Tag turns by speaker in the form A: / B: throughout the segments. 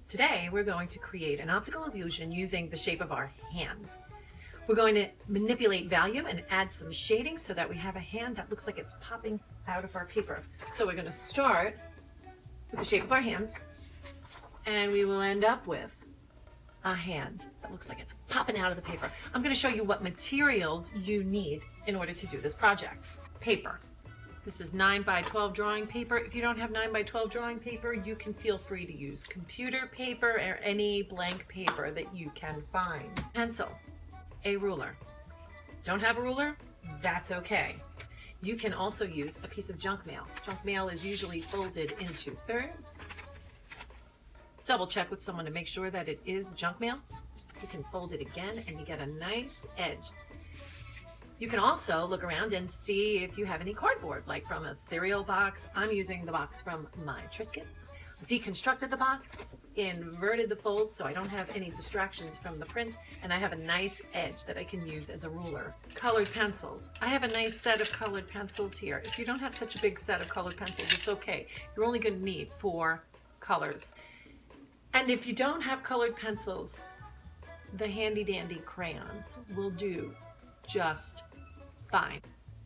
A: Today, we're going to create an optical illusion using the shape of our hands. We're going to manipulate volume and add some shading so that we have a hand that looks like it's popping out of our paper. So we're going to start with the shape of our hands, and we will end up with a hand that looks like it's popping out of the paper. I'm going to show you what materials you need in order to do this project. Paper. This is 9 by 12 drawing paper. If you don't have 9 by 12 drawing paper, you can feel free to use computer paper or any blank paper that you can find. Pencil, a ruler. Don't have a ruler? That's okay. You can also use a piece of junk mail. Junk mail is usually folded into thirds. Double check with someone to make sure that it is junk mail. You can fold it again and you get a nice edge. You can also look around and see if you have any cardboard, like from a cereal box. I'm using the box from my Triscuits. Deconstructed the box, inverted the folds so I don't have any distractions from the print, and I have a nice edge that I can use as a ruler. Colored pencils. I have a nice set of colored pencils here. If you don't have such a big set of colored pencils, it's okay. You're only going to need 4 colors. And if you don't have colored pencils, the handy dandy crayons will do just fine.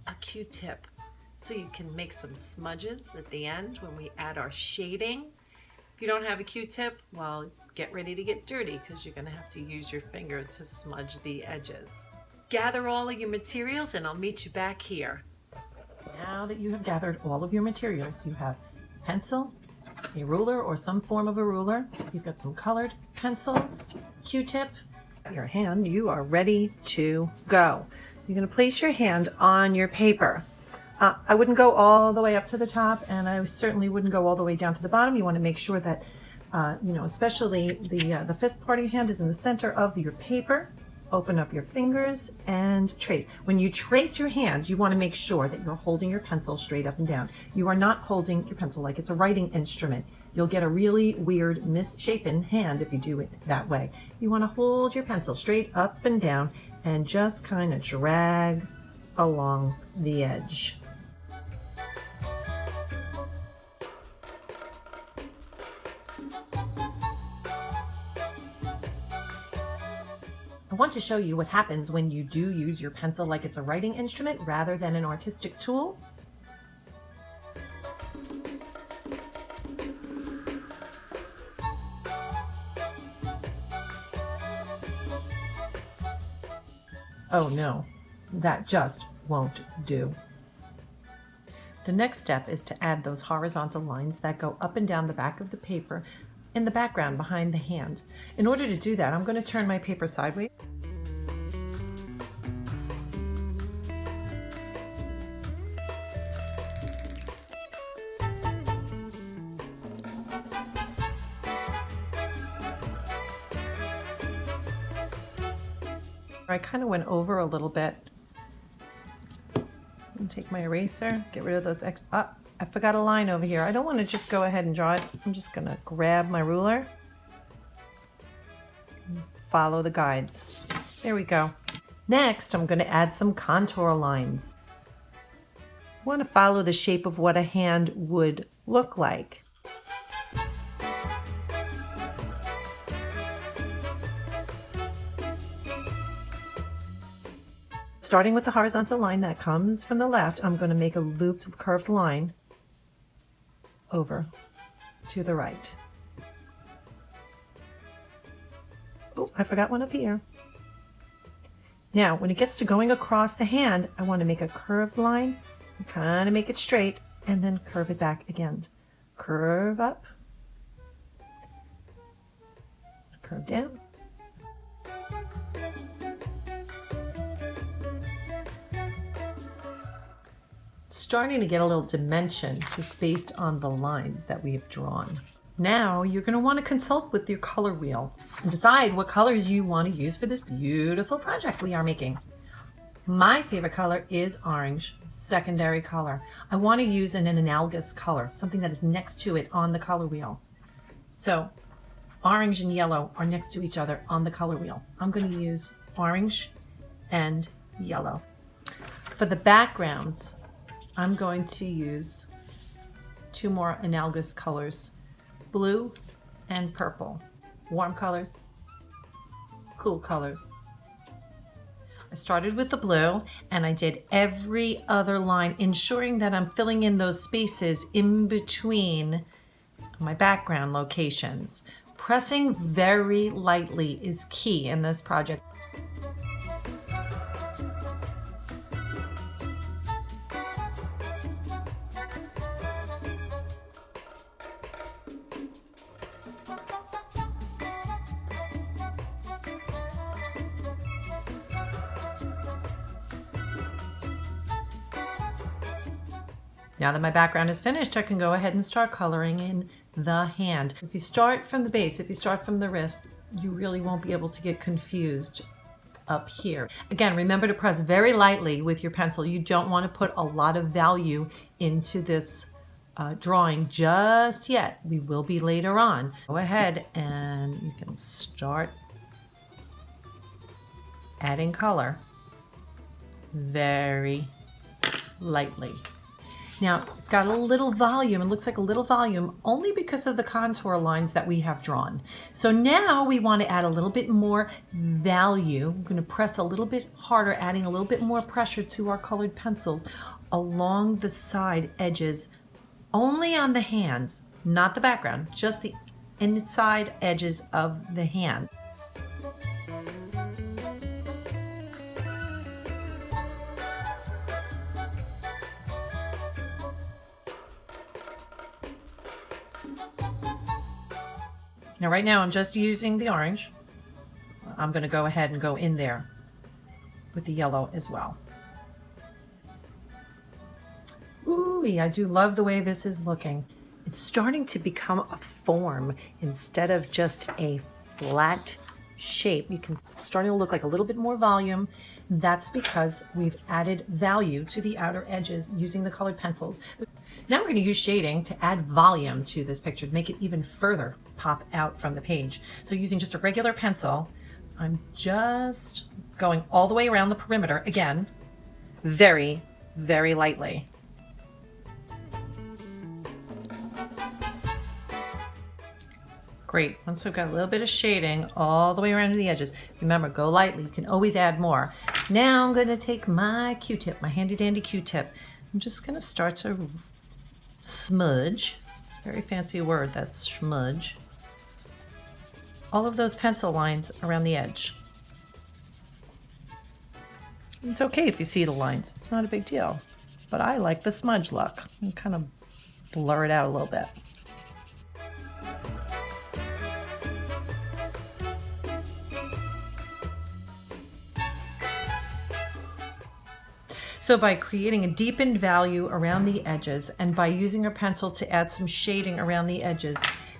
A: A Q-tip so you can make some smudges at the end when we add our shading. If you don't have a Q-tip, well, get ready to get dirty because you're going to have to use your finger to smudge the edges. Gather all of your materials and I'll meet you back here. Now that you have gathered all of your materials, you have pencil, a ruler or some form of a ruler. You've got some colored pencils, Q-tip. Your hand, you are ready to go. You're going to place your hand on your paper. I wouldn't go all the way up to the top, and I certainly wouldn't go all the way down to the bottom. You want to make sure that, especially the fist part of your hand is in the center of your paper. Open up your fingers and trace. When you trace your hand, you want to make sure that you're holding your pencil straight up and down. You are not holding your pencil like it's a writing instrument. You'll get a really weird, misshapen hand if you do it that way. You want to hold your pencil straight up and down and just kind of drag along the edge. I want to show you what happens when you do use your pencil like it's a writing instrument rather than an artistic tool. Oh no, that just won't do. The next step is to add those horizontal lines that go up and down the back of the paper in the background behind the hand. In order to do that, I'm going to turn my paper sideways. I kind of went over a little bit. And take my eraser, get rid of those I forgot a line over here. I don't want to just go ahead and draw it. I'm just going to grab my ruler and follow the guides. There we go. Next, I'm going to add some contour lines. I want to follow the shape of what a hand would look like. Starting with the horizontal line that comes from the left, I'm going to make a looped curved line over to the right. Oh, I forgot one up here. Now, when it gets to going across the hand, I want to make a curved line, and kind of make it straight, and then curve it back again. Curve up, curve down. Starting to get a little dimension just based on the lines that we have drawn. Now you're going to want to consult with your color wheel and decide what colors you want to use for this beautiful project we are making. My favorite color is orange, secondary color. I want to use an analogous color, something that is next to it on the color wheel. So orange and yellow are next to each other on the color wheel. I'm going to use orange and yellow. For the backgrounds, I'm going to use 2 more analogous colors, blue and purple. warm colors, cool colors. I started with the blue and I did every other line, ensuring that I'm filling in those spaces in between my background locations. Pressing very lightly is key in this project. Now that my background is finished, I can go ahead and start coloring in the hand. If you start from the base, if you start from the wrist, you really won't be able to get confused up here. Again, remember to press very lightly with your pencil. You don't want to put a lot of value into this drawing just yet. We will be later on. Go ahead and you can start adding color very lightly. Now, it's got a little volume. It looks like a little volume only because of the contour lines that we have drawn. So now we want to add a little bit more value. I'm going to press a little bit harder, adding a little bit more pressure to our colored pencils along the side edges, only on the hands, not the background, just the inside edges of the hand. Now right now I'm just using the orange. I'm going to go ahead and go in there with the yellow as well. Ooh, I do love the way this is looking. It's starting to become a form instead of just a flat shape. You can starting to look like a little bit more volume. That's because we've added value to the outer edges using the colored pencils. Now we're going to use shading to add volume to this picture to make it even further pop out from the page. So using just a regular pencil, I'm just going all the way around the perimeter, again, very, very lightly. Great, once I've got a little bit of shading all the way around to the edges, remember, go lightly, you can always add more. Now I'm going to take my Q-tip, my handy dandy Q-tip. I'm just going to start to smudge, very fancy word, that's smudge, all of those pencil lines around the edge. It's okay if you see the lines, it's not a big deal, but I like the smudge look. I'm kind of blur it out a little bit. So by creating a deepened value around the edges and by using a pencil to add some shading around the edges,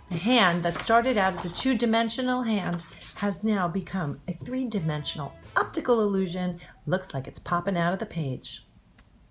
A: the hand that started out as a two-dimensional hand has now become a three-dimensional optical illusion. Looks like it's popping out of the page.